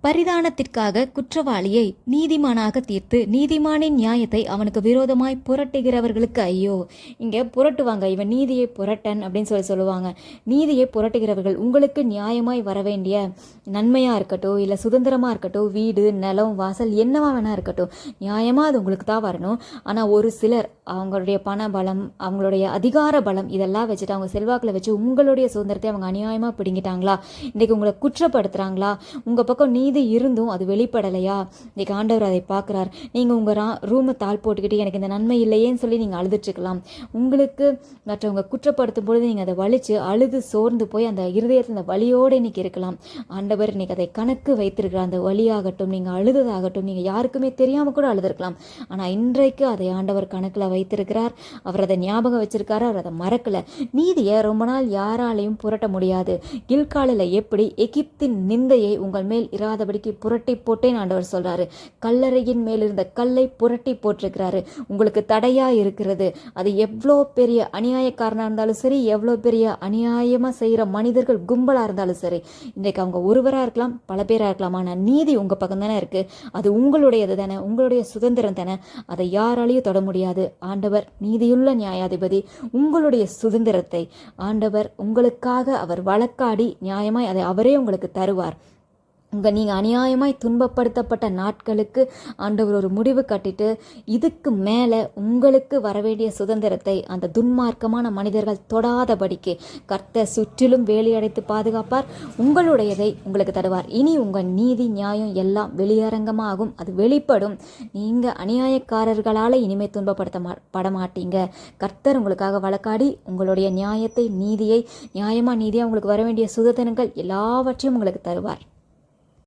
பரிதானத்திற்காக குற்றவாளியை நீதிமானாக தீர்த்து நீதிமானின் நியாயத்தை அவனுக்கு விரோதமாய் புரட்டுகிறவர்களுக்கு ஐயோ. இங்கே புரட்டுவாங்க, இவன் நீதியை புரட்டன் அப்படின்னு சொல்லுவாங்க. நீதியை புரட்டுகிறவர்கள், உங்களுக்கு நியாயமாய் வர வேண்டிய நன்மையாக இருக்கட்டும், இல்லை சுதந்திரமாக இருக்கட்டும், வீடு நிலம் வாசல் என்னவா வேணா இருக்கட்டும், நியாயமாக அது உங்களுக்கு தான் வரணும். ஆனால் ஒரு சிலர் அவங்களுடைய பண பலம், அவங்களுடைய அதிகார பலம் இதெல்லாம் வச்சுட்டு, அவங்க செல்வாக்கில் வச்சு உங்களுடைய சுதந்திரத்தை அவங்க அநியாயமாக பிடிங்கிட்டாங்களா, இன்றைக்கு உங்களை குற்றப்படுத்துகிறாங்களா, உங்கள் பக்கம் நீதி இருந்தும் அது வெளிப்படலையா, இன்னைக்கு ஆண்டவர் அதை பார்க்குறார். நீங்கள் உங்கள் ரூமை தாள் போட்டுக்கிட்டு எனக்கு இந்த நன்மை இல்லையேன்னு சொல்லி நீங்கள் அழுதுட்டுருக்கலாம். உங்களுக்கு மற்றவங்க குற்றப்படுத்தும் பொழுது நீங்கள் அதை வலிச்சு அழுது சோர்ந்து போய் அந்த இருதயத்தில் அந்த வலியோடு இன்னைக்கு இருக்கலாம். ஆண்டவர் இன்னைக்கு அதை கணக்கு வைத்திருக்கிறார். அந்த வலியாகட்டும், நீங்கள் அழுததாகட்டும், நீங்கள் யாருக்குமே தெரியாமல் கூட அழுதுருக்கலாம். ஆனால் இன்றைக்கு அதை ஆண்டவர் கணக்கில் வைத்திருக்கிறார். அவர் அதை ஞாபகம் வச்சிருக்காரு, அவர் அதை மறக்கலை. நீதியை ரொம்ப நாள் யாராலையும் புரட்ட முடியாது. கில்காலில் எப்படி எகிப்தின் நிந்தையை உங்கள் மேல் இராதபடிக்கு புரட்டி போட்டேன் ஆண்டவர் சொல்றாரு. கல்லறையின் மேல் இருந்த கல்லை புரட்டி போட்டிருக்கிறாரு. உங்களுக்கு தடையா இருக்கிறது, அது எவ்வளோ பெரிய அநியாயக்காரனா இருந்தாலும் சரி, எவ்வளோ பெரிய அநியாயமா செய்யற மனிதர்கள் கும்பலா இருந்தாலும் சரி, இன்றைக்கு அவங்க ஒருவரா இருக்கலாம், பல பேரா இருக்கலாம், ஆனால் நீதி உங்க பக்கம் தானே இருக்கு. அது உங்களுடையது தானே, உங்களுடைய சுதந்திரம் தானே, அதை யாராலையும் தொட முடியாது. ஆண்டவர் நீதியுள்ள நியாயாதிபதி. உங்களுடைய சுதந்திரத்தை ஆண்டவர் உங்களுக்காக அவர் வழக்காடி நியாயமாய் அதை அவரே உங்களுக்கு தருவார். நீங்கள் அநியாயமாய் துன்பப்படுத்தப்பட்ட நாட்களுக்கு ஆண்டவர் ஒரு முடிவு கட்டிட்டு இதுக்கு மேலே உங்களுக்கு வரவேண்டிய சுதந்திரத்தை அந்த துன்மார்க்கமான மனிதர்கள் தொடாதபடிக்கு கர்த்தர் சுற்றிலும் வேலியடைத்து பாதுகாப்பார். உங்களுடையதை உங்களுக்கு தருவார். இனி உங்கள் நீதி நியாயம் எல்லாம் வெளியரங்கமாகும், அது வெளிப்படும். நீங்கள் அநியாயக்காரர்களால் இனிமேல் துன்பப்படுத்தப்பட மாட்டீங்க. கர்த்தர் உங்களுக்காக வழக்காடி உங்களுடைய நியாயத்தை, நீதியை, நியாயமாக நீதியாக உங்களுக்கு வர வேண்டிய சுதந்திரங்கள் எல்லாவற்றையும் உங்களுக்கு தருவார்.